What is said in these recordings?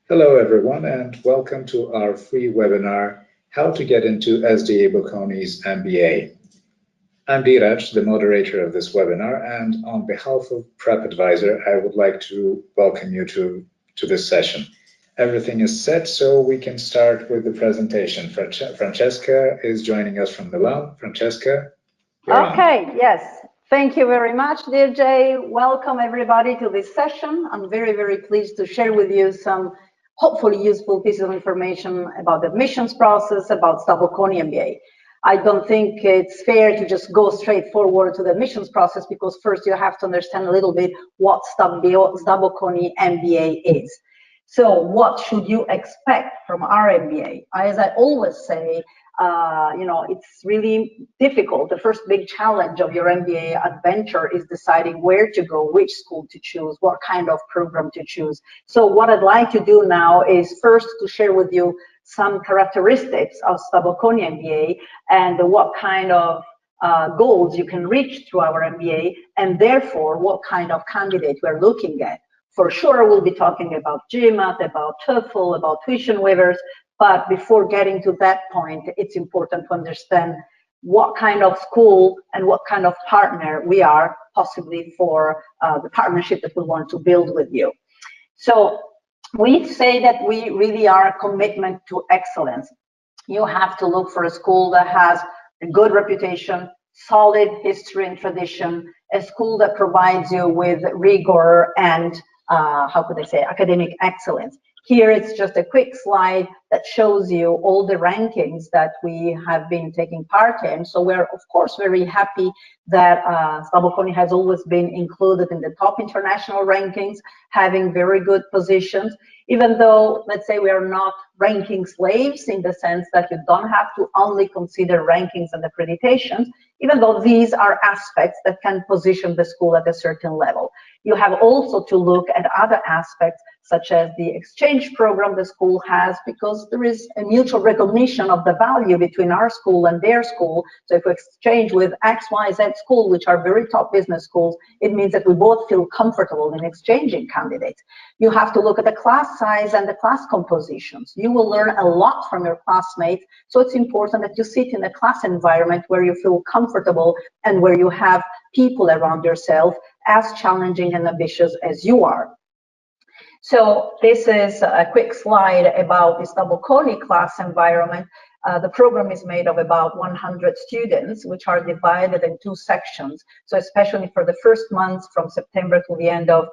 Hello everyone and welcome to our free webinar, How to Get into SDA Bocconi's MBA. I'm Dheeraj, the moderator of this webinar, and on behalf of Prep Advisor, I would like to welcome you to this session. Everything is set, so we can start with the presentation. Francesca is joining us from Milan. Francesca, you're on. Yes. Thank you very much, dear Jay. Welcome everybody to this session. I'm very pleased to share with you some hopefully useful pieces of information about the admissions process, about Bocconi MBA. I don't think it's fair to just go straight forward to the admissions process because first you have to understand a little bit what Bocconi MBA is. So what should you expect from our MBA? As I always say, it's really difficult. The first big challenge of your MBA adventure is deciding where to go, which school to choose, what kind of program to choose. So what I'd like to do now is first to share with you some characteristics of Bocconi MBA and what kind of goals you can reach through our MBA, and therefore what kind of candidate we're looking at. For sure, we'll be talking about GMAT, about TOEFL, about tuition waivers, but before getting to that point, it's important to understand what kind of school and what kind of partner we are possibly for the partnership that we want to build with you. So we say that we really are a commitment to excellence. You have to look for a school that has a good reputation, solid history and tradition, a school that provides you with rigor and academic excellence. Here it's just a quick slide that shows you all the rankings that we have been taking part in. So we're of course very happy that Bocconi has always been included in the top international rankings, having very good positions, even though, let's say, we are not ranking slaves in the sense that you don't have to only consider rankings and accreditations, even though these are aspects that can position the school at a certain level. You have also to look at other aspects such as the exchange program the school has, because there is a mutual recognition of the value between our school and their school. So if we exchange with X, Y, Z school, which are very top business schools, it means that we both feel comfortable in exchanging candidates. You have to look at the class size and the class compositions. You will learn a lot from your classmates, so it's important that you sit in a class environment where you feel comfortable and where you have people around yourself as challenging and ambitious as you are. So this is a quick slide about this Bocconi class environment. The program is made of about 100 students, which are divided in two sections. So especially for the first months from September to the end of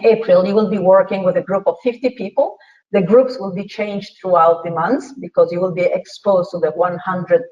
April, you will be working with a group of 50 people. The groups will be changed throughout the months because you will be exposed to the 100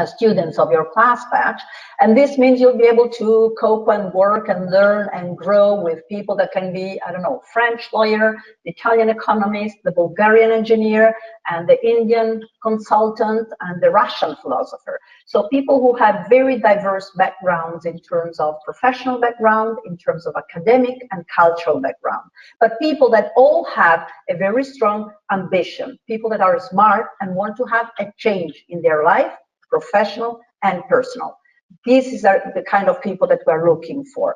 students of your class batch, and this means you'll be able to cope and work and learn and grow with people that can be, I don't know, French lawyer, the Italian economist, the Bulgarian engineer, and the Indian consultant, and the Russian philosopher. So people who have very diverse backgrounds in terms of professional background, in terms of academic and cultural background, but people that all have a very strong ambition, people that are smart and want to have a change in their life, professional and personal. These are the kind of people that we're looking for.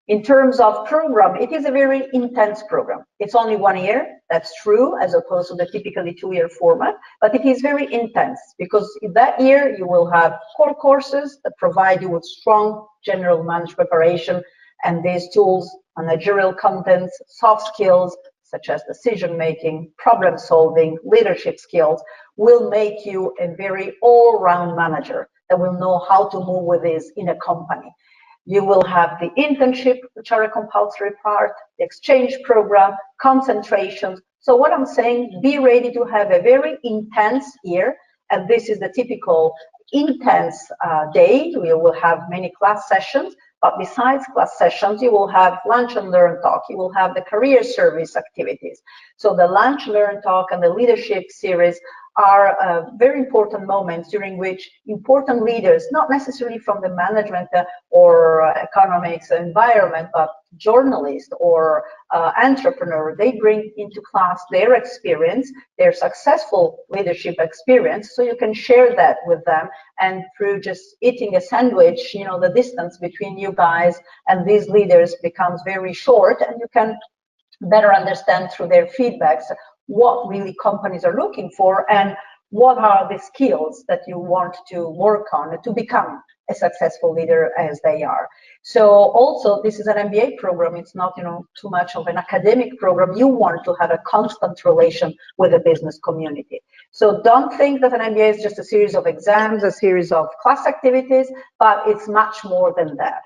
In terms of program, it is a very intense program. It's only 1 year, that's true, as opposed to the typically 2-year format, but it is very intense because in that year you will have core courses that provide you with strong general knowledge preparation, and these tools, managerial contents, soft skills, such as decision-making, problem-solving, leadership skills, will make you a very all-round manager that will know how to move with this in a company. You will have the internship, which are a compulsory part, the exchange program, concentrations. So what I'm saying, be ready to have a very intense year, and this is the typical intense day. We will have many class sessions, but besides class sessions, you will have lunch and learn talk. You will have the career service activities. So the lunch, learn talk, and the leadership series are very important moments during which important leaders, not necessarily from the management or economics environment, but journalists or entrepreneur, they bring into class their experience, their successful leadership experience, so you can share that with them. And through just eating a sandwich, you know, the distance between you guys and these leaders becomes very short, and you can better understand through their feedbacks what really companies are looking for and what are the skills that you want to work on to become a successful leader as they are. So also, this is an MBA program. It's not, too much of an academic program. You want to have a constant relation with the business community. So don't think that an MBA is just a series of exams, a series of class activities, but it's much more than that.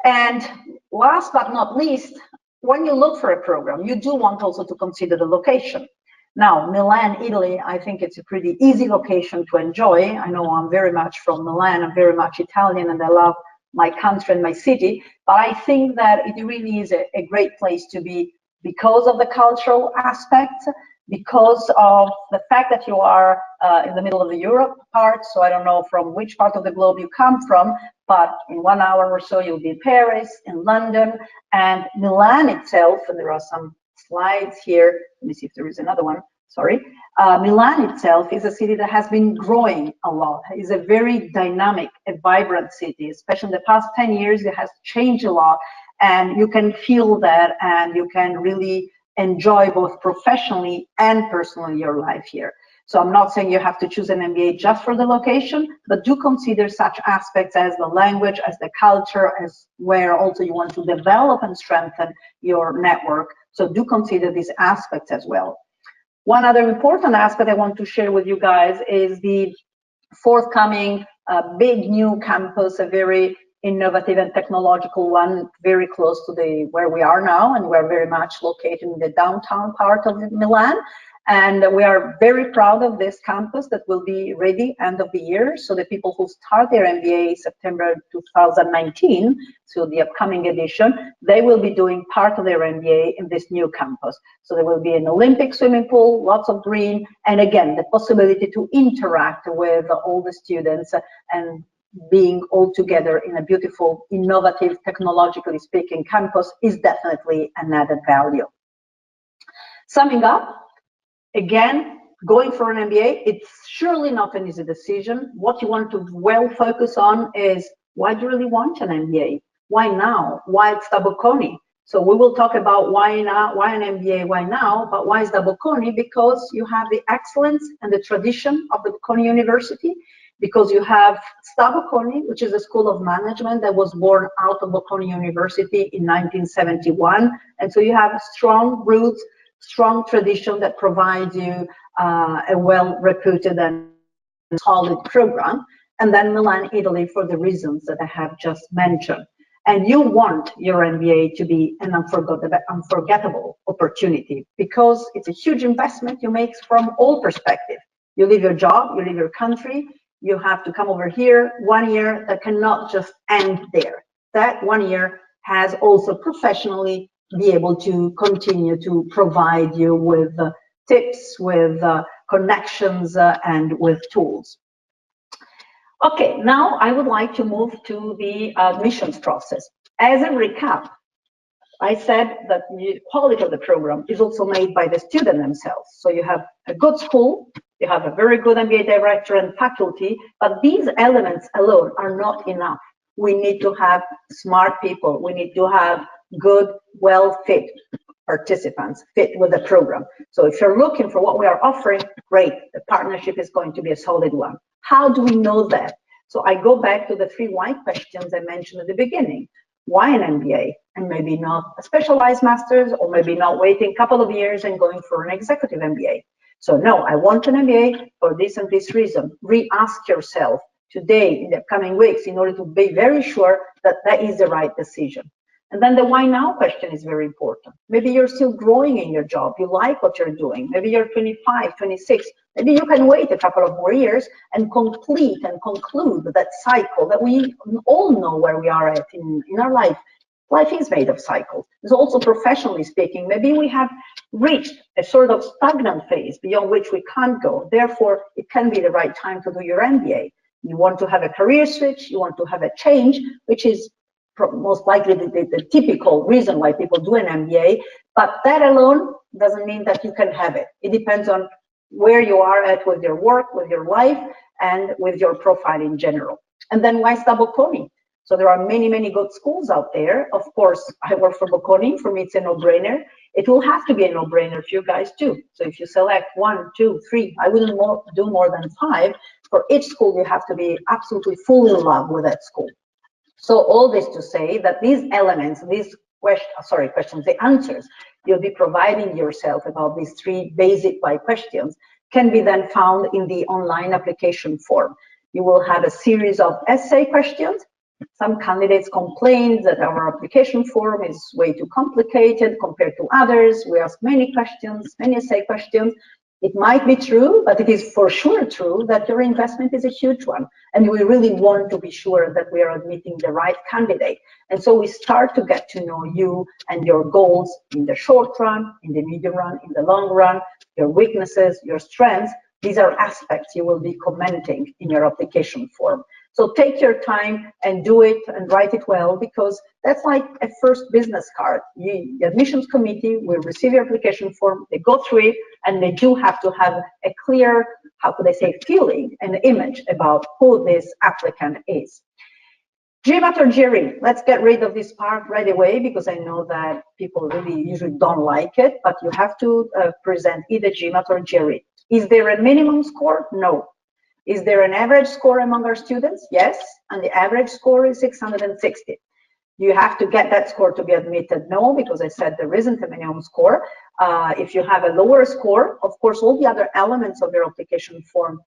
And last but not least, when you look for a program, you do want also to consider the location. Now, Milan, Italy, I think it's a pretty easy location to enjoy. I know I'm very much from Milan, I'm very much Italian, and I love my country and my city, but I think that it really is a great place to be because of the cultural aspect, because of the fact that you are in the middle of the Europe part, so I don't know from which part of the globe you come from, but in 1 hour or so you'll be in Paris, in London, and Milan itself, and there are some slides here. Let me see if there is another one. Sorry. Milan itself is a city that has been growing a lot. It's a very dynamic, a vibrant city, especially in the past 10 years. It has changed a lot, and you can feel that, and you can really enjoy both professionally and personally your life here. So I'm not saying you have to choose an MBA just for the location, but do consider such aspects as the language, as the culture, as where also you want to develop and strengthen your network. So do consider these aspects as well. One other important aspect I want to share with you guys is the forthcoming big new campus, a very innovative and technological one, very close to where we are now, and we're very much located in the downtown part of Milan. And we are very proud of this campus that will be ready end of the year. So the people who start their MBA September 2019, so the upcoming edition, they will be doing part of their MBA in this new campus. So there will be an Olympic swimming pool, lots of green, and again, the possibility to interact with all the students and being all together in a beautiful, innovative, technologically speaking campus is definitely an added value. Summing up, again, going for an MBA, it's surely not an easy decision. What you want to well focus on is, why do you really want an MBA? Why now? Why it's the Bocconi? So we will talk about why now, why an MBA, why now, but why is the Bocconi? Because you have the excellence and the tradition of the Bocconi University, because you have SDA Bocconi, which is a school of management that was born out of Bocconi University in 1971. And so you have strong roots, strong tradition that provides you a well-reputed and solid program. And then Milan, Italy, for the reasons that I have just mentioned. And you want your MBA to be an unforgettable opportunity, because it's a huge investment you make from all perspectives. You leave your job, you leave your country, you have to come over here 1 year that cannot just end there. That 1 year has also professionally be able to continue to provide you with tips, with connections, and with tools. Okay, now I would like to move to the admissions process. As a recap, I said that the quality of the program is also made by the student themselves. So you have a good school, you have a very good MBA director and faculty, but these elements alone are not enough. We need to have smart people. We need to have good, well-fit participants, fit with the program. So if you're looking for what we are offering, great, the partnership is going to be a solid one. How do we know that? So I go back to the 3 why questions I mentioned at the beginning. Why an MBA? And maybe not a specialized master's, or maybe not waiting a couple of years and going for an executive MBA. So no, I want an MBA for this and this reason. Re-ask yourself today, in the coming weeks, in order to be very sure that that is the right decision. And then the why now question is very important. Maybe you're still growing in your job. You like what you're doing. Maybe you're 25, 26. Maybe you can wait a couple of more years and complete and conclude that cycle that we all know where we are at in our life. Life is made of cycles. It's also professionally speaking. Maybe we have reached a sort of stagnant phase beyond which we can't go. Therefore, it can be the right time to do your MBA. You want to have a career switch. You want to have a change, which is most likely the typical reason why people do an MBA, but that alone doesn't mean that you can have it. It depends on where you are at with your work, with your life, and with your profile in general. And then why SDA Bocconi? So there are many, many good schools out there. Of course, I work for Bocconi. For me, it's a no-brainer. It will have to be a no-brainer for you guys too. So if you select 1, 2, 3, I wouldn't do more than 5. For each school, you have to be absolutely fully in love with that school. So all this to say that these elements, these questions, the answers you'll be providing yourself about these 3 basic questions can be then found in the online application form. You will have a series of essay questions. Some candidates complained that our application form is way too complicated compared to others. We ask many questions, many essay questions. It might be true, but it is for sure true that your investment is a huge one. And we really want to be sure that we are admitting the right candidate. And so we start to get to know you and your goals in the short run, in the medium run, in the long run, your weaknesses, your strengths. These are aspects you will be commenting in your application form. So take your time and do it and write it well, because that's like a first business card. The admissions committee will receive your application form, they go through it, and they do have to have a clear, how could I say, feeling and image about who this applicant is. GMAT or GRE, let's get rid of this part right away, because I know that people really usually don't like it, but you have to present either GMAT or GRE. Is there a minimum score? No. Is there an average score among our students? Yes, and the average score is 660. You have to get that score to be admitted? No, because I said there isn't a minimum score. If you have a lower score, of course, all the other elements of your application form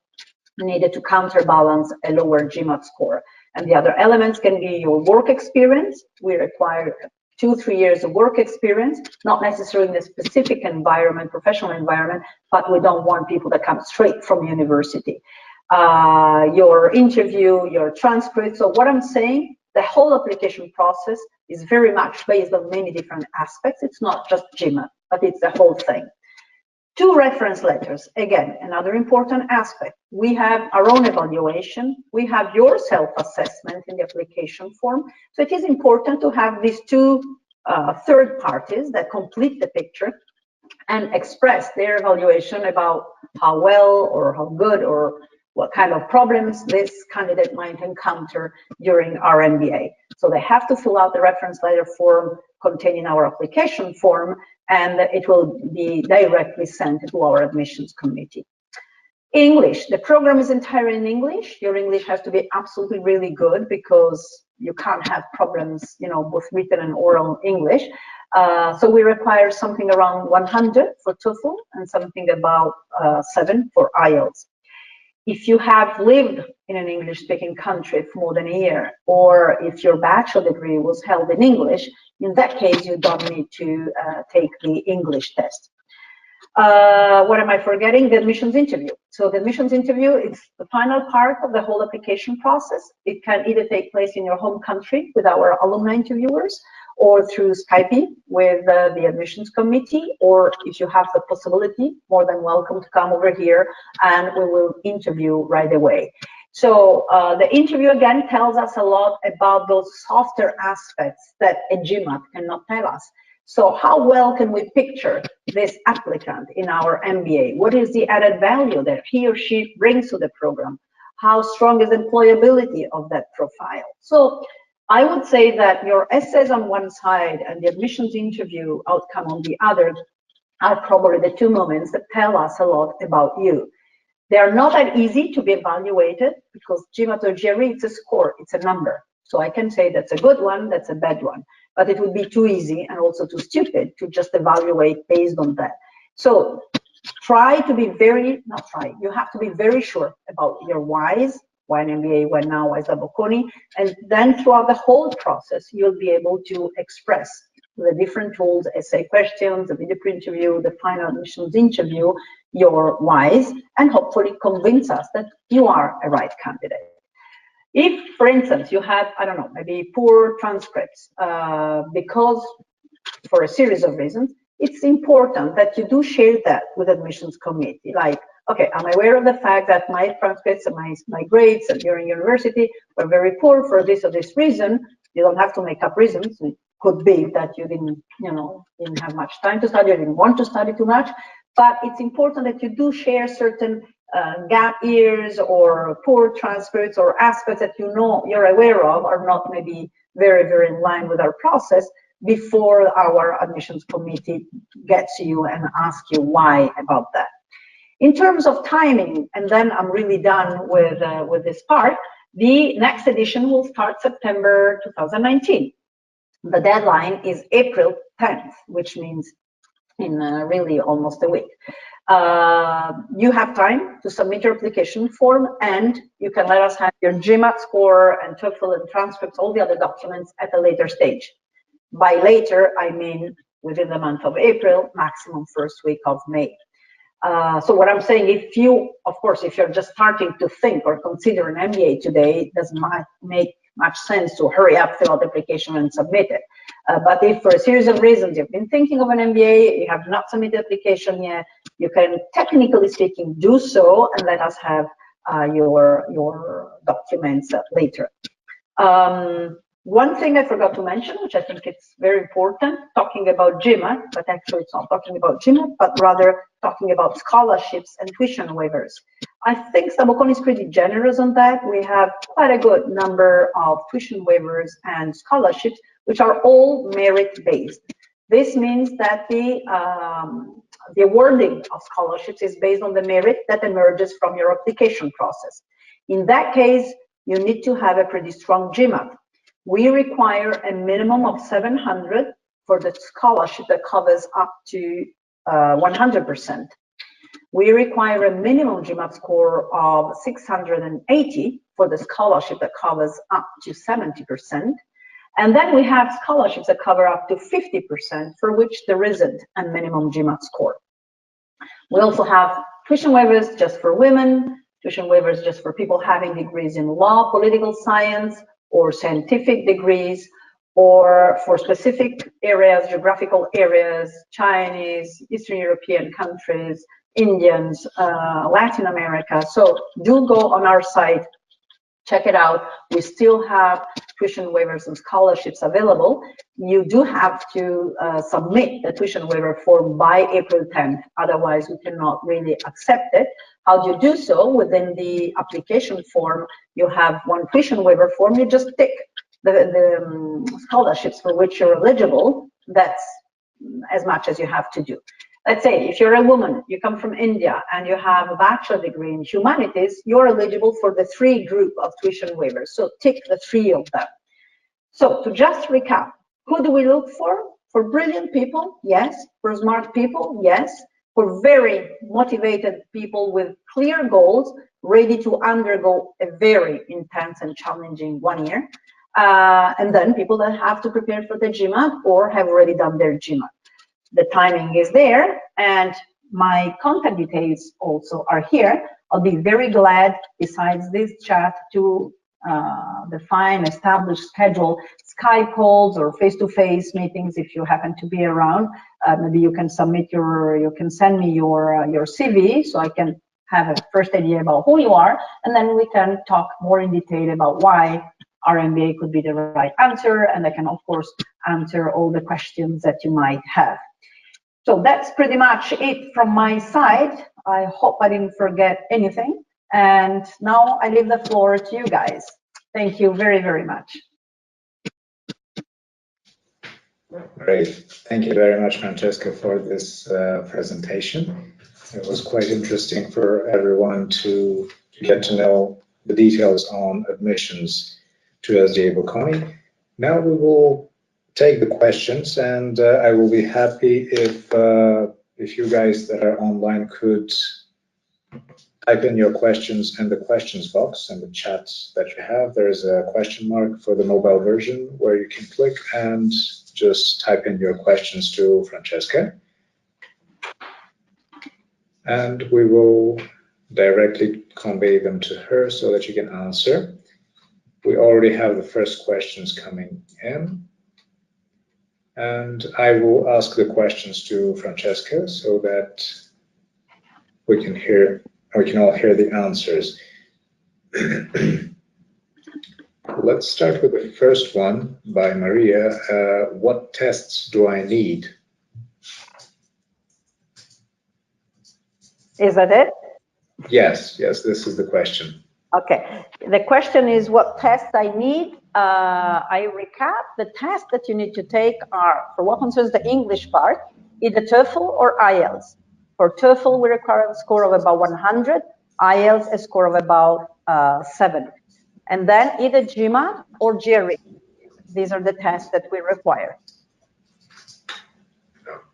needed to counterbalance a lower GMAT score. And the other elements can be your work experience. We require 2-3 years of work experience, not necessarily in a specific environment, professional environment, but we don't want people that come straight from university. Your interview, your transcript. So what I'm saying, the whole application process is very much based on many different aspects. It's not just GMAT, but it's the whole thing. 2 reference letters, again, another important aspect. We have our own evaluation. We have your self-assessment in the application form. So it is important to have these 2 third parties that complete the picture and express their evaluation about how well or how good or what kind of problems this candidate might encounter during our MBA. So they have to fill out the reference letter form containing our application form, and it will be directly sent to our admissions committee. English, the program is entirely in English. Your English has to be absolutely really good, because you can't have problems, you know, both written and oral English. So we require something around 100 for TOEFL and something about 7 for IELTS. If you have lived in an English-speaking country for more than a year, or if your bachelor degree was held in English, in that case, you don't need to take the English test. What am I forgetting? The admissions interview. So the admissions interview is the final part of the whole application process. It can either take place in your home country with our alumni interviewers, or through Skype with the admissions committee, or if you have the possibility, more than welcome to come over here and we will interview right away. So the interview again tells us a lot about those softer aspects that a GMAT cannot tell us. So how well can we picture this applicant in our MBA? What is the added value that he or she brings to the program? How strong is the employability of that profile? So I would say that your essays on one side and the admissions interview outcome on the other are probably the 2 moments that tell us a lot about you. They are not that easy to be evaluated, because GMAT or GRE, it's a score, it's a number. So I can say that's a good one, that's a bad one. But it would be too easy and also too stupid to just evaluate based on that. So try to be you have to be very sure about your whys. Why an MBA, why now, why is that Bocconi? And then throughout the whole process, you'll be able to express the different tools, essay questions, the video interview, the final admissions interview, your whys, and hopefully convince us that you are a right candidate. If, for instance, you have, I don't know, maybe poor transcripts, because for a series of reasons, it's important that you do share that with admissions committee. Like, okay, I'm aware of the fact that my transcripts and my grades during university were very poor for this or this reason. You don't have to make up reasons. It could be that you didn't have much time to study, or didn't want to study too much. But it's important that you do share certain gap years or poor transcripts or aspects that you're aware of are not maybe very, very in line with our process, before our admissions committee gets you and asks you why about that. In terms of timing, and then I'm really done with this part, the next edition will start September 2019. The deadline is April 10th, which means in really almost a week. You have time to submit your application form, and you can let us have your GMAT score and TOEFL and transcripts, all the other documents at a later stage. By later, I mean within the month of April, maximum first week of May. So what I'm saying, if you, of course, if you're just starting to think or consider an MBA today, it doesn't make much sense to hurry up, fill out the application and submit it. But if for a series of reasons you've been thinking of an MBA, you have not submitted the application yet, you can, technically speaking, do so and let us have your documents later. One thing I forgot to mention, which I think it's very important, talking about GMAT, but actually it's not talking about GMAT, but rather talking about scholarships and tuition waivers. I think Bocconi is pretty generous on that. We have quite a good number of tuition waivers and scholarships, which are all merit-based. This means that the awarding of scholarships is based on the merit that emerges from your application process. In that case, you need to have a pretty strong GMAT. We require a minimum of 700 for the scholarship that covers up to 100%. We require a minimum GMAT score of 680 for the scholarship that covers up to 70%. And then we have scholarships that cover up to 50%, for which there isn't a minimum GMAT score. We also have tuition waivers just for women, tuition waivers just for people having degrees in law, political science, or scientific degrees, or for specific areas, geographical areas, Chinese, Eastern European countries, Indians, Latin America. So do go on our site, check it out. We still have tuition waivers and scholarships available. You do have to submit the tuition waiver form by April 10th. Otherwise, we cannot really accept it. How do you do so? Within the application form, you have one tuition waiver form. You just tick the scholarships for which you're eligible. That's as much as you have to do. Let's say if you're a woman, you come from India, and you have a bachelor degree in humanities, you're eligible for the 3 group of tuition waivers. So tick the 3 of them. So to just recap, who do we look for? For brilliant people, yes. For smart people, yes. For very motivated people with clear goals, ready to undergo a very intense and challenging 1 year. And then people that have to prepare for the GMAT or have already done their GMAT. The timing is there, and my contact details also are here. I'll be very glad, besides this chat, to define, establish, schedule Skype calls or face-to-face meetings if you happen to be around. Maybe you can send me your CV so I can have a first idea about who you are, and then we can talk more in detail about why our MBA could be the right answer, and I can, of course, answer all the questions that you might have. So that's pretty much it from my side. I hope I didn't forget anything. And now I leave the floor to you guys. Thank you very, very much. Great. Thank you very much, Francesca, for this presentation. It was quite interesting for everyone to get to know the details on admissions to SDA Bocconi. Now we will take the questions, and I will be happy if you guys that are online could type in your questions in the questions box and the chat that you have. There's a question mark for the mobile version where you can click and just type in your questions to Francesca, and we will directly convey them to her so that you can answer. We already have the first questions coming in, and I will ask the questions to Francesca so that we can all hear the answers. Let's start with the first one by Maria. What tests do I need? Is that it? Yes, this is the question. Okay, the question is what tests I need. I recap. The tests that you need to take are, for what concerns the English part, either TOEFL or IELTS. For TOEFL, we require a score of about 100, IELTS a score of about 7. And then either GMAT or GRE. These are the tests that we require.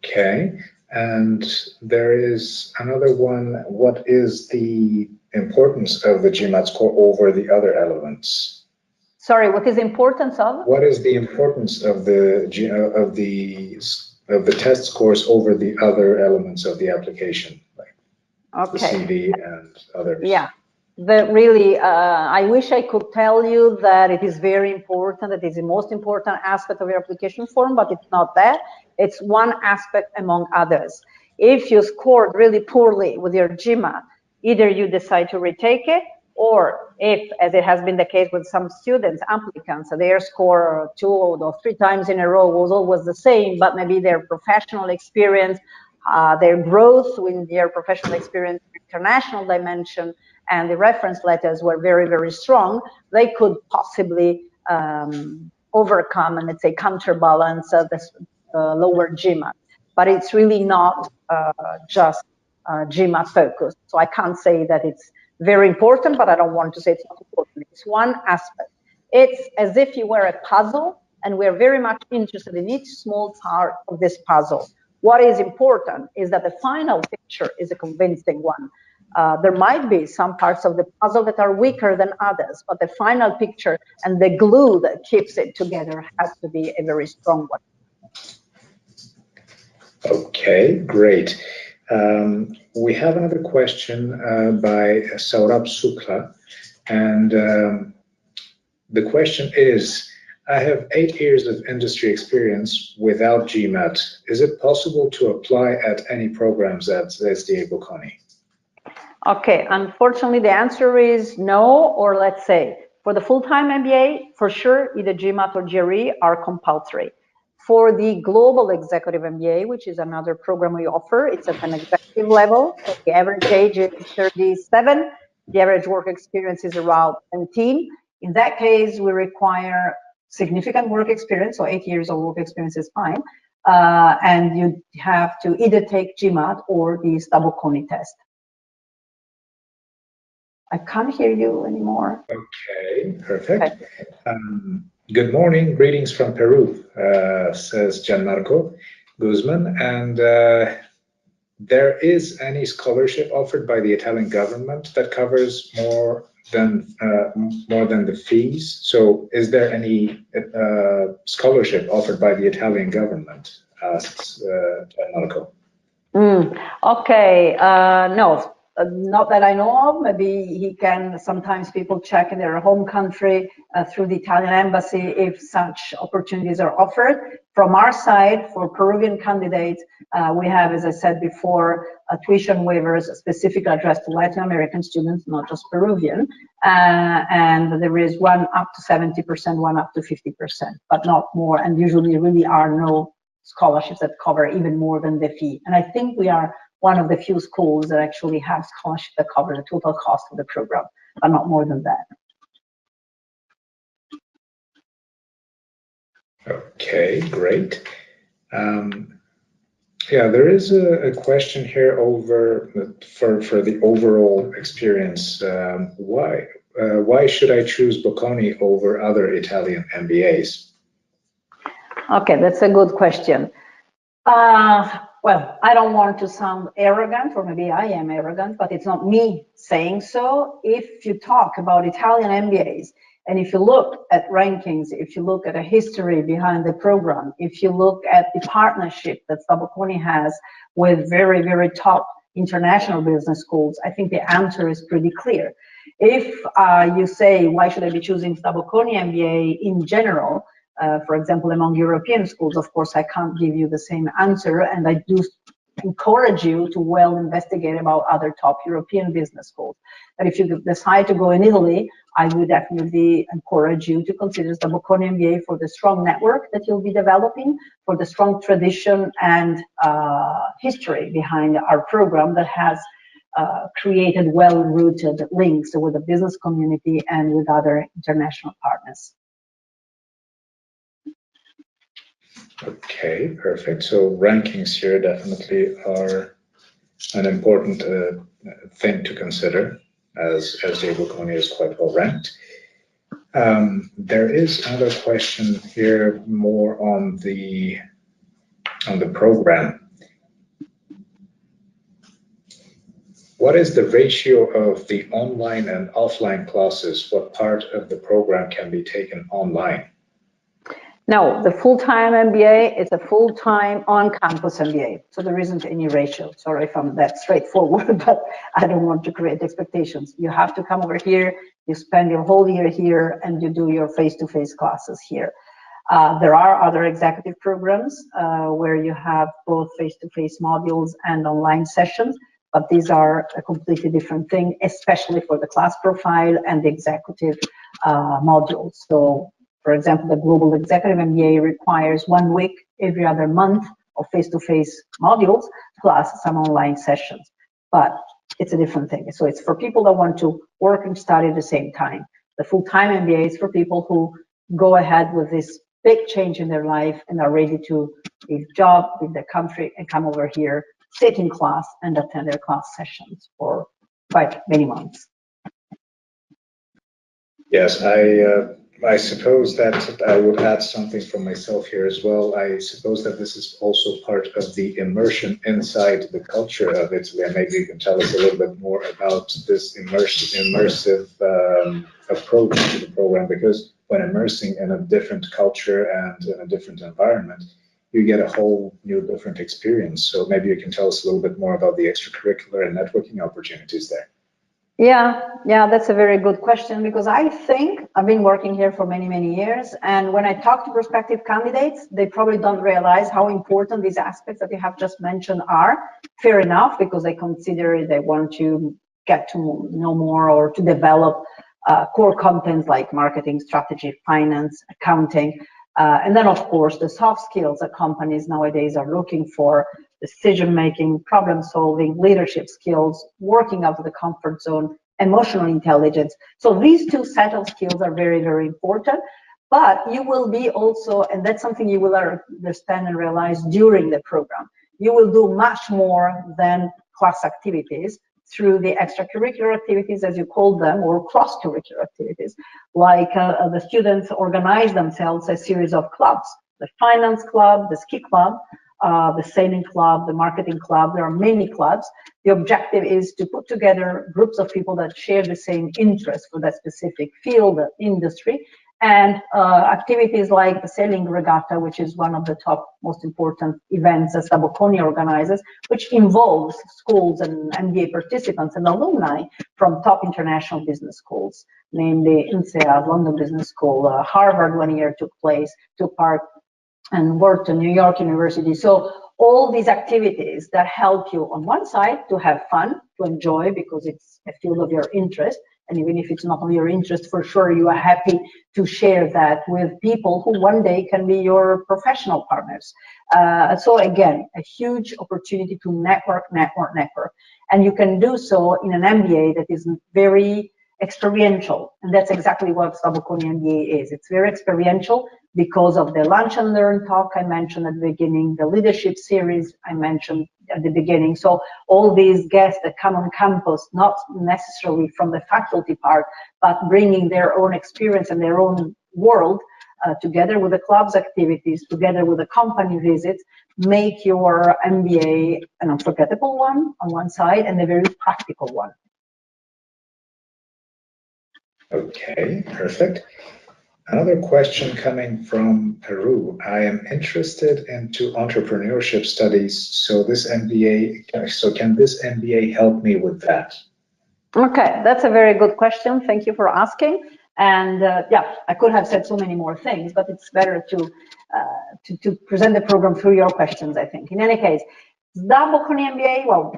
Okay, and there is another one. What is the importance of the GMAT score over the other elements? Sorry, what is the importance of? What is the importance of the test scores over the other elements of the application, like the CV and others? Yeah. I wish I could tell you that it is very important, that it is the most important aspect of your application form, but it's not that. It's one aspect among others. If you scored really poorly with your GMAT, either you decide to retake it, or if, as it has been the case with some students, applicants, their score 2 or 3 times in a row was always the same, but maybe their professional experience, their growth with their professional experience, international dimension, and the reference letters were very, very strong, they could possibly overcome and, let's say, counterbalance the lower GMAT. But it's really not just GMAT focused. So I can't say that it's very important, but I don't want to say it's not important. It's one aspect. It's as if you were a puzzle, and we're very much interested in each small part of this puzzle. What is important is that the final picture is a convincing one. There might be some parts of the puzzle that are weaker than others, but the final picture and the glue that keeps it together has to be a very strong one. Okay, great. We have another question by Saurabh Sukla, and the question is, I have 8 years of industry experience without GMAT. Is it possible to apply at any programs at SDA Bocconi? Okay, unfortunately, the answer is no, or let's say, for the full-time MBA, for sure, either GMAT or GRE are compulsory. For the Global Executive MBA, which is another program we offer, it's at an executive level. So the average age is 37. The average work experience is around 17. In that case, we require significant work experience, so 8 years of work experience is fine. And you have to either take GMAT or the Bocconi test. I can't hear you anymore. Okay, perfect. Okay. Good morning, greetings from Peru, says Gianmarco Guzman. And there is any scholarship offered by the Italian government that covers more than the fees? So is there any scholarship offered by the Italian government, asks Gianmarco. Okay, no. Not that I know of. Maybe he can, sometimes people check in their home country through the Italian embassy if such opportunities are offered. From our side, for Peruvian candidates, we have, as I said before, tuition waivers specifically addressed to Latin American students, not just Peruvian. And there is one up to 70%, one up to 50%, but not more. And usually really are no scholarships that cover even more than the fee. And I think we are one of the few schools that actually have scholarships that cover the total cost of the program, but not more than that. Okay, great. Yeah, there is a question here for the overall experience. Why should I choose Bocconi over other Italian MBAs? Okay, that's a good question. Well, I don't want to sound arrogant, or maybe I am arrogant, but it's not me saying so. If you talk about Italian MBAs, and if you look at rankings, if you look at a history behind the program, if you look at the partnership that Bocconi has with very, very top international business schools, I think the answer is pretty clear. If you say, why should I be choosing Bocconi MBA in general, for example, among European schools, of course, I can't give you the same answer, and I do encourage you to well investigate about other top European business schools. But if you decide to go in Italy, I would definitely encourage you to consider the Bocconi MBA for the strong network that you'll be developing, for the strong tradition and history behind our program that has created well-rooted links with the business community and with other international partners. Okay, perfect. So rankings here definitely are an important thing to consider, as SDA Bocconi is quite well ranked. There is another question here more on the program. What is the ratio of the online and offline classes? What part of the program can be taken online? No, the full-time MBA is a full-time on-campus MBA, so there isn't any ratio. Sorry if I'm that straightforward, but I don't want to create expectations. You have to come over here, you spend your whole year here, and you do your face-to-face classes here. There are other executive programs where you have both face-to-face modules and online sessions, but these are a completely different thing, especially for the class profile and the executive modules. So, for example, the Global Executive MBA requires 1 week every other month of face-to-face modules plus some online sessions, but it's a different thing. So it's for people that want to work and study at the same time. The full-time MBA is for people who go ahead with this big change in their life and are ready to leave job, leave their country, and come over here, sit in class, and attend their class sessions for quite many months. Yes, I suppose that I would add something from myself here as well. I suppose that this is also part of the immersion inside the culture of Italy, and maybe you can tell us a little bit more about this immersive approach to the program, because when immersing in a different culture and in a different environment, you get a whole new different experience. So maybe you can tell us a little bit more about the extracurricular and networking opportunities there. Yeah, that's a very good question, because I think I've been working here for many, many years, and when I talk to prospective candidates, they probably don't realize how important these aspects that you have just mentioned are. Fair enough, because they consider they want to get to know more or to develop core contents like marketing, strategy, finance, accounting, and then of course the soft skills that companies nowadays are looking for: decision-making, problem-solving, leadership skills, working out of the comfort zone, emotional intelligence. So these two set of skills are very, very important, but you will be also, and that's something you will understand and realize during the program, you will do much more than class activities through the extracurricular activities, as you call them, or cross-curricular activities. Like the students organize themselves a series of clubs: the finance club, the ski club, the sailing club, the marketing club. There are many clubs. The objective is to put together groups of people that share the same interest for that specific field, industry, and activities like the sailing regatta, which is one of the top most important events that Bocconi organizes, which involves schools and MBA participants and alumni from top international business schools, namely INSEAD, London Business School, Harvard 1 year took part, and worked at New York University. So all these activities that help you on one side to have fun, to enjoy, because it's a field of your interest, and even if it's not of your interest, for sure you are happy to share that with people who one day can be your professional partners. So again, a huge opportunity to network. And you can do so in an MBA that is very experiential, and that's exactly what Bocconi MBA is. It's very experiential because of the lunch and learn talk I mentioned at the beginning, the leadership series I mentioned at the beginning. So all these guests that come on campus, not necessarily from the faculty part, but bringing their own experience and their own world, together with the club's activities, together with the company visits, make your MBA an unforgettable one on one side and a very practical one. Okay, perfect. Another question coming from Peru. I am interested into entrepreneurship studies. So can this MBA help me with that? Okay, that's a very good question. Thank you for asking. And yeah, I could have said so many more things, but it's better to present the program through your questions, I think. In any case, SDA Bocconi MBA, well,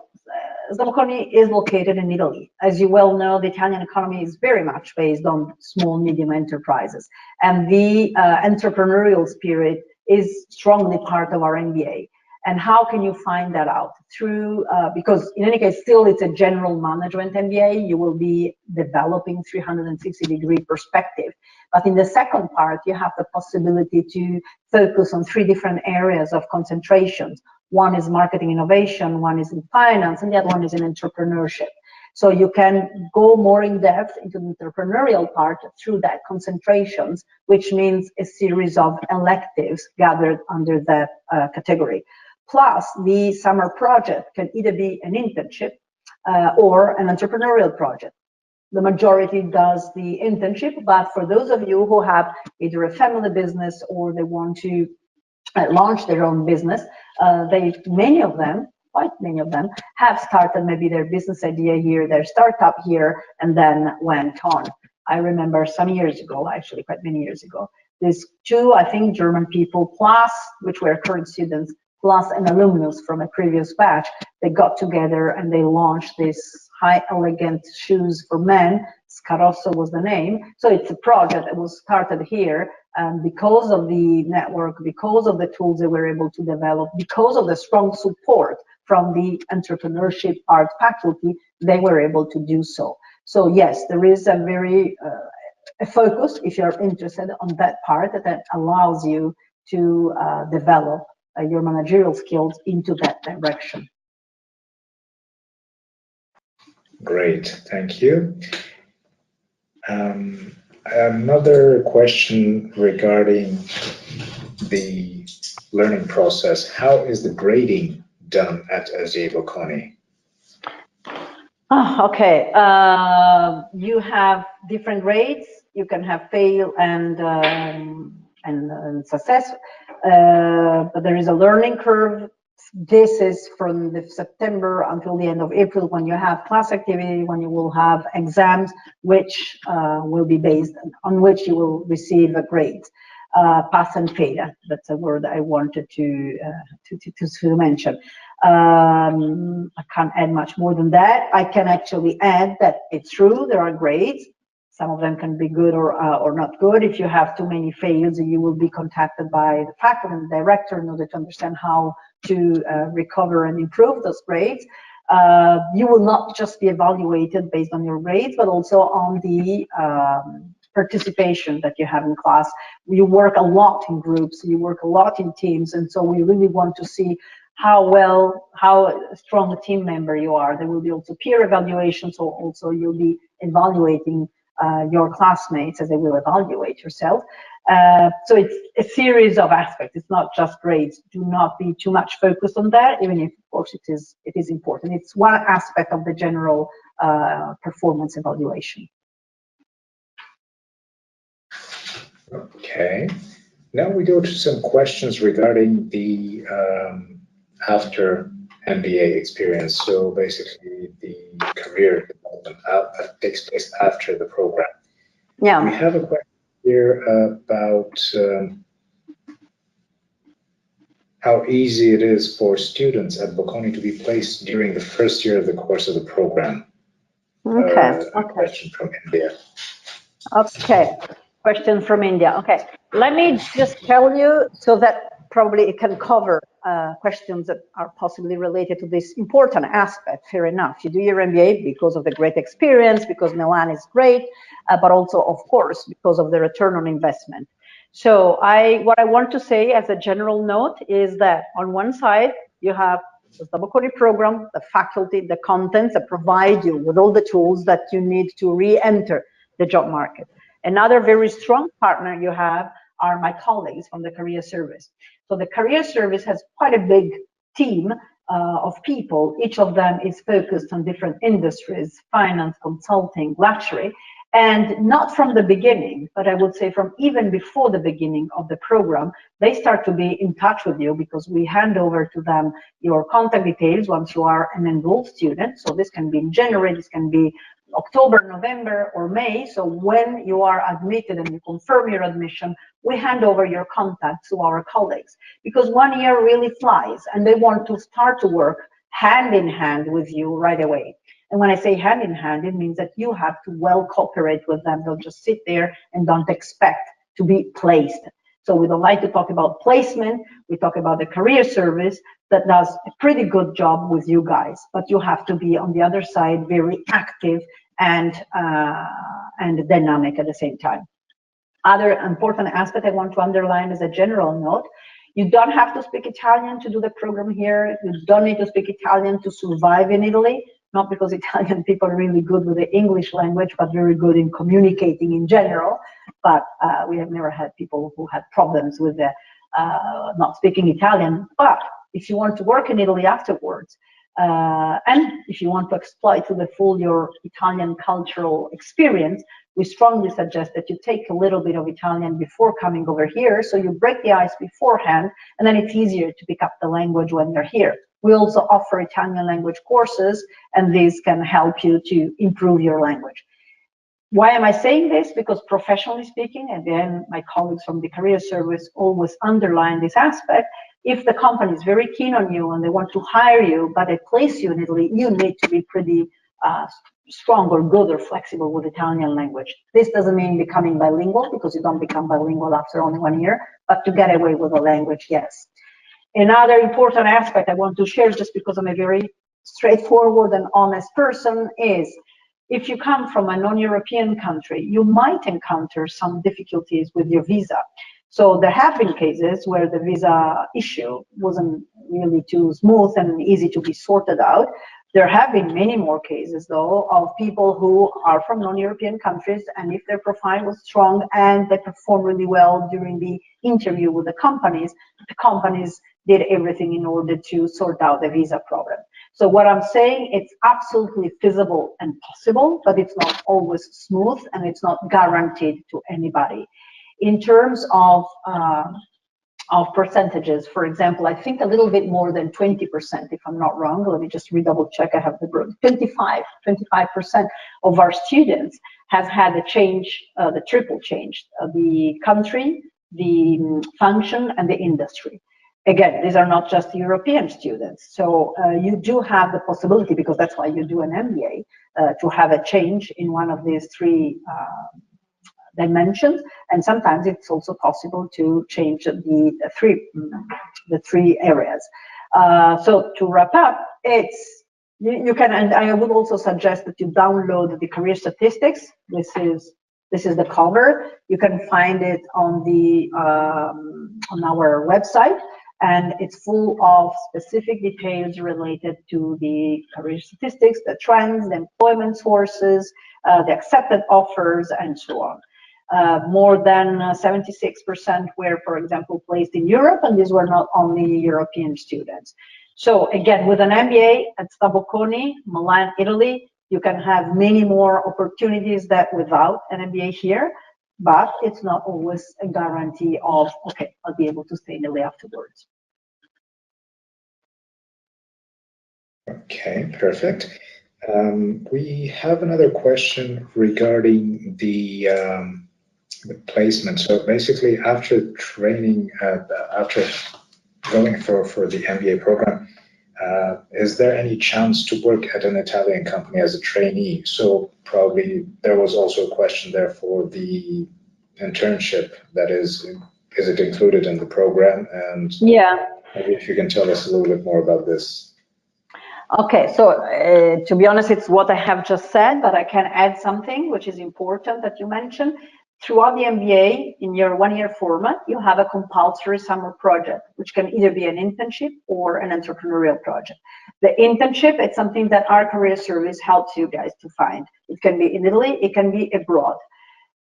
SDA Bocconi is located in Italy. As you well know, the Italian economy is very much based on small, medium enterprises. And the entrepreneurial spirit is strongly part of our MBA. And how can you find that out? Through, because in any case, still it's a general management MBA, you will be developing 360-degree perspective. But in the second part, you have the possibility to focus on 3 different areas of concentrations. One is marketing innovation, one is in finance, and the other one is in entrepreneurship. So you can go more in depth into the entrepreneurial part through that concentrations, which means a series of electives gathered under that category. Plus, the summer project can either be an internship or an entrepreneurial project. The majority does the internship, but for those of you who have either a family business or they want to launch their own business, quite many of them have started maybe their business idea here, their startup here, and then went on. I remember some years ago, actually quite many years ago, these 2, I think, German people, plus, which were current students, plus an alumnus from a previous batch, they got together and they launched this high elegant shoes for men. Scarosso was the name. So it's a project that was started here, and because of the network, because of the tools they were able to develop, because of the strong support from the entrepreneurship art faculty, they were able to do so. So yes, there is a very a focus, if you're interested, on that part that allows you to develop your managerial skills into that direction. Great, thank you. Another question regarding the learning process. How is the grading done at SDA Bocconi? Okay, you have different grades. You can have fail and success, but there is a learning curve. This is from the September until the end of April, when you have class activity, when you will have exams, which will be based on which you will receive a grade. Pass and fail, that's a word I wanted to mention. I can't add much more than that. I can actually add that it's true, there are grades. Some of them can be good or not good. If you have too many fails, you will be contacted by the faculty and the director in order to understand how to recover and improve those grades. You will not just be evaluated based on your grades, but also on the participation that you have in class. You work a lot in groups, you work a lot in teams, and so we really want to see how strong a team member you are. There will be also peer evaluation, so also you'll be evaluating your classmates as they will evaluate yourself. So it's a series of aspects. It's not just grades. Do not be too much focused on that, even if, of course, it is important. It's one aspect of the general performance evaluation. Okay. Now we go to some questions regarding the after MBA experience. So basically the career development that takes place after the program. Yeah. We have a question here about how easy it is for students at Bocconi to be placed during the first year of the course of the program. Okay. A question from India. Okay. Question from India. Okay. Let me just tell you so that probably it can cover questions that are possibly related to this important aspect. Fair enough. You do your MBA because of the great experience, because Milan is great, but also, of course, because of the return on investment. So what I want to say as a general note is that on one side, you have the Bocconi program, the faculty, the contents that provide you with all the tools that you need to re-enter the job market. Another very strong partner you have are my colleagues from the career service. So the career service has quite a big team of people. Each of them is focused on different industries, finance, consulting, luxury, and not from the beginning, but I would say from even before the beginning of the program, they start to be in touch with you because we hand over to them your contact details once you are an enrolled student. So this can be in January, this can be October, November, or May. So when you are admitted and you confirm your admission, we hand over your contact to our colleagues because 1 year really flies and they want to start to work hand in hand with you right away. And when I say hand in hand, it means that you have to well cooperate with them. They'll just sit there and don't expect to be placed. So we don't like to talk about placement. We talk about the career service that does a pretty good job with you guys, but you have to be on the other side very active and dynamic at the same time. Other important aspect I want to underline as a general note: you don't have to speak Italian to do the program here. You don't need to speak Italian to survive in Italy, not because Italian people are really good with the English language, but very good in communicating in general. But we have never had people who had problems with the, not speaking Italian. But if you want to work in Italy afterwards, and if you want to exploit to the full your Italian cultural experience, we strongly suggest that you take a little bit of Italian before coming over here, so you break the ice beforehand, and then it's easier to pick up the language when you're here. We also offer Italian language courses, and these can help you to improve your language. Why am I saying this? Because professionally speaking, again, my colleagues from the career service always underline this aspect. If the company is very keen on you and they want to hire you, but they place you in Italy, you need to be pretty strong or good or flexible with Italian language. This doesn't mean becoming bilingual, because you don't become bilingual after only 1 year, but to get away with the language, yes. Another important aspect I want to share, just because I'm a very straightforward and honest person, is if you come from a non-European country, you might encounter some difficulties with your visa. So there have been cases where the visa issue wasn't really too smooth and easy to be sorted out. There have been many more cases, though, of people who are from non-European countries, and if their profile was strong and they performed really well during the interview with the companies did everything in order to sort out the visa problem. So what I'm saying, it's absolutely feasible and possible, but it's not always smooth, and it's not guaranteed to anybody. In terms of percentages, for example, I think a little bit more than 20%, if I'm not wrong. Let me just redouble check. I have the 25% of our students have had a change, the triple change, the country, the function, and the industry. Again, these are not just European students. So you do have the possibility, because that's why you do an MBA, to have a change in one of these three dimensions, and sometimes it's also possible to change the three areas. So to wrap up, you can, and I would also suggest that you download the career statistics. This is the cover. You can find it on the on our website, and it's full of specific details related to the career statistics, the trends, the employment sources, the accepted offers, and so on. More than 76% were, for example, placed in Europe, and these were not only European students. So again, with an MBA at Bocconi, Milan, Italy, you can have many more opportunities that without an MBA here, but it's not always a guarantee of, okay, I'll be able to stay in Italy afterwards. Okay, perfect. We have another question regarding the placement. So basically, after training, after going for the MBA program, is there any chance to work at an Italian company as a trainee? So probably there was also a question there for the internship. That is it included in the program? And yeah, maybe if you can tell us a little bit more about this. Okay, so to be honest, it's what I have just said, but I can add something which is important that you mentioned. Throughout the MBA, in your 1-year format, you have a compulsory summer project, which can either be an internship or an entrepreneurial project. The internship, it's something that our career service helps you guys to find. It can be in Italy, it can be abroad.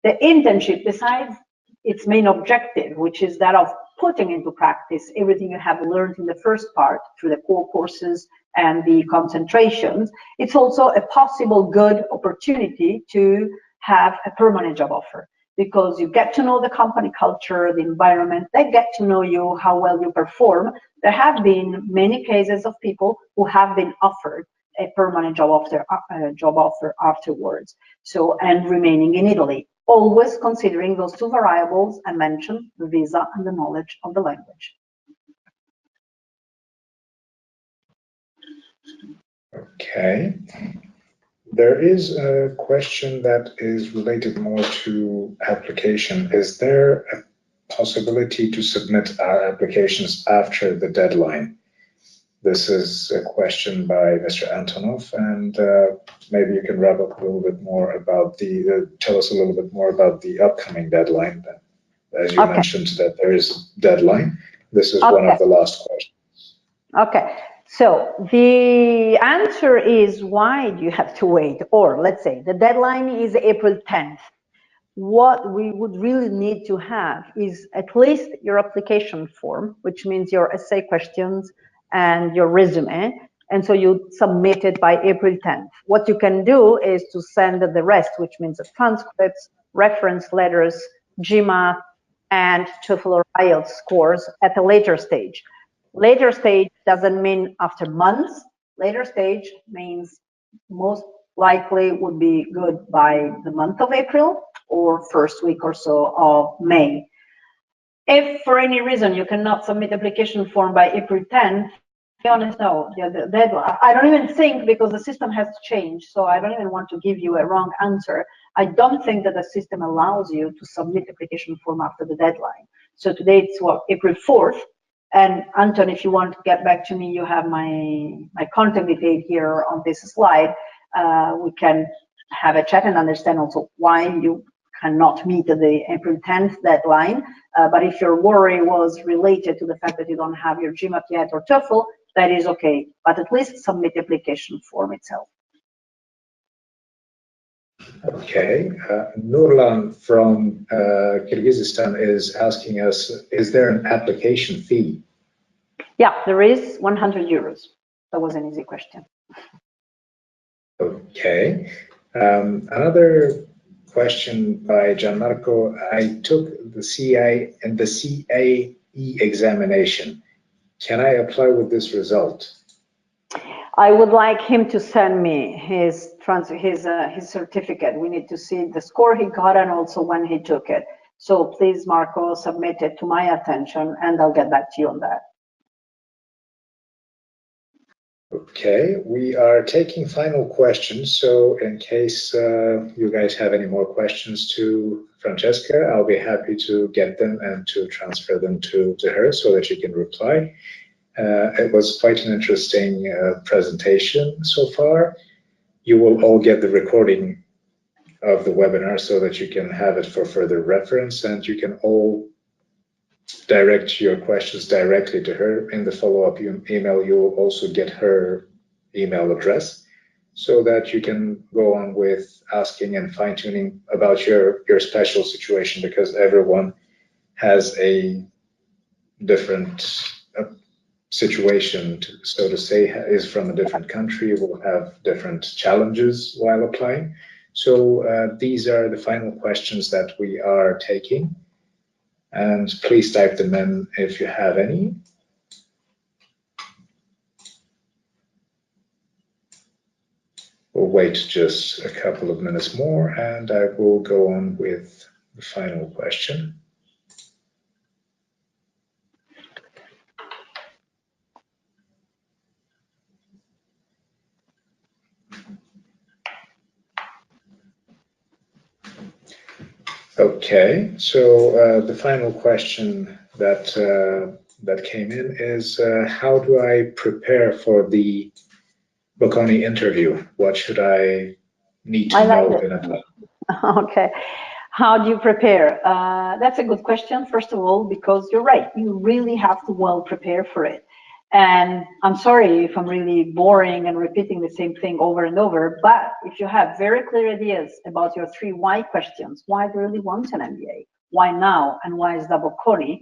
The internship, besides its main objective, which is that of putting into practice everything you have learned in the first part through the core courses and the concentrations, it's also a possible good opportunity to have a permanent job offer, because you get to know the company culture, the environment, they get to know you, how well you perform. There have been many cases of people who have been offered a permanent job offer afterwards, so, and remaining in Italy, always considering those two variables I mentioned, the visa and the knowledge of the language. Okay. There is a question that is related more to application. Is there a possibility to submit our applications after the deadline? This is a question by Mr. Antonov, and maybe you can wrap up a little bit more about tell us a little bit more about the upcoming deadline. As you mentioned that there is a deadline. This is one of the last questions. Okay, so the answer is, why do you have to wait? Or let's say the deadline is April 10th. What we would really need to have is at least your application form, which means your essay questions and your resume. And so you submit it by April 10th. What you can do is to send the rest, which means the transcripts, reference letters, GMAT, and TOEFL or IELTS scores at a later stage. Later stage doesn't mean after months. Later stage means most likely would be good by the month of April or first week or so of May. If for any reason you cannot submit application form by April 10th, to be honest, no, the deadline, I don't even think, because the system has changed, so I don't even want to give you a wrong answer. I don't think that the system allows you to submit application form after the deadline. So today it's what, April 4th. And Anton, if you want to get back to me, you have my contact detail here on this slide. We can have a chat and understand also why you cannot meet the April 10th deadline. But if your worry was related to the fact that you don't have your GMAT yet or TOEFL, that is okay. But at least submit the application form itself. Okay, Nurlan from Kyrgyzstan is asking us, is there an application fee? Yeah, there is 100 euros. That was an easy question. Okay, another question by Gianmarco. I took the CI and the CAE examination. Can I apply with this result? I would like him to send me his certificate. We need to see the score he got and also when he took it. So please, Marco, submit it to my attention and I'll get back to you on that. Okay, we are taking final questions. So in case you guys have any more questions to Francesca, I'll be happy to get them and to transfer them to her so that she can reply. It was quite an interesting presentation so far. You will all get the recording of the webinar so that you can have it for further reference, and you can all direct your questions directly to her. In the follow-up email, you will also get her email address so that you can go on with asking and fine-tuning about your special situation, because everyone has a different situation, so to say, is from a different country, will have different challenges while applying. So these are the final questions that we are taking, and please type them in if you have any. We'll wait just a couple of minutes more and I will go on with the final question. Okay, so the final question that that came in is, how do I prepare for the Bocconi interview? What should I need to know in advance? Okay, how do you prepare? That's a good question, first of all, because you're right, you really have to well prepare for it. And I'm sorry if I'm really boring and repeating the same thing over and over, but if you have very clear ideas about your 3 why questions, why do you really want an MBA, why now, and why is that Bocconi,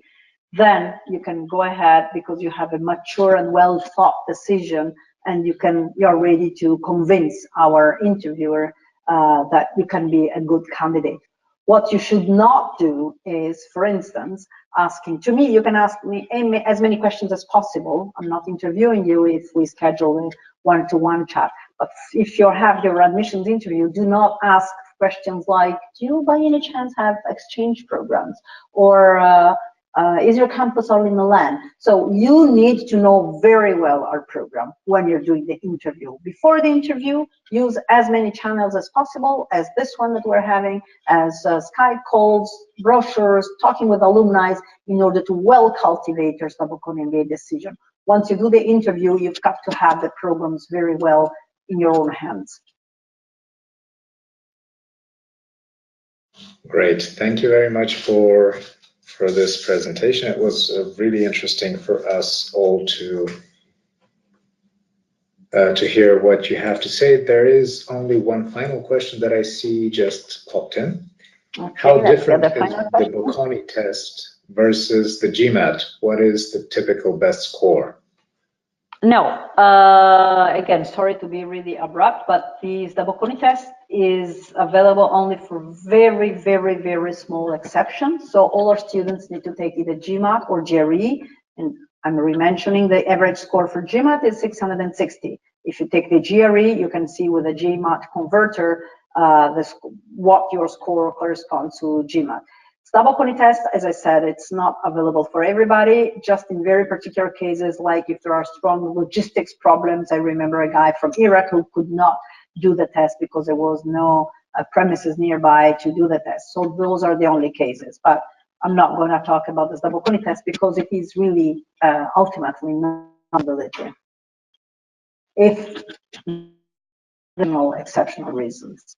then you can go ahead because you have a mature and well thought decision, and you're ready to convince our interviewer that you can be a good candidate. What you should not do is, for instance, asking to me, you can ask me as many questions as possible. I'm not interviewing you if we schedule a one-to-one chat. But if you have your admissions interview, do not ask questions like, do you by any chance have exchange programs? Or Is your campus all in Milan? So you need to know very well our program when you're doing the interview. Before the interview, use as many channels as possible, as this one that we're having, as Skype calls, brochures, talking with alumni, in order to well cultivate your Bocconi MBA decision. Once you do the interview, you've got to have the programs very well in your own hands. Great. Thank you very much for this presentation. It was really interesting for us all to hear what you have to say. There is only one final question that I see just popped in. Okay, how different is the Bocconi test versus the GMAT? What is the typical best score? No, again, sorry to be really abrupt, but the Bocconi test is available only for very, very, very small exceptions. So all our students need to take either GMAT or GRE, and I'm re-mentioning the average score for GMAT is 660. If you take the GRE, you can see with a GMAT converter what your score corresponds to GMAT. Bocconi test, as I said, it's not available for everybody, just in very particular cases, like if there are strong logistics problems. I remember a guy from Iraq who could not do the test because there was no premises nearby to do the test. So those are the only cases. But I'm not going to talk about the Bocconi test because it is really ultimately not ability, if no exceptional reasons.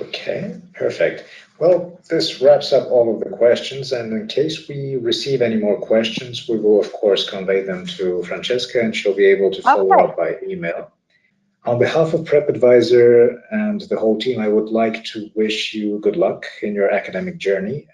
Okay, perfect. Well, this wraps up all of the questions, and in case we receive any more questions, we will of course convey them to Francesca, and she'll be able to follow up by email. On behalf of Prep Advisor and the whole team, I would like to wish you good luck in your academic journey.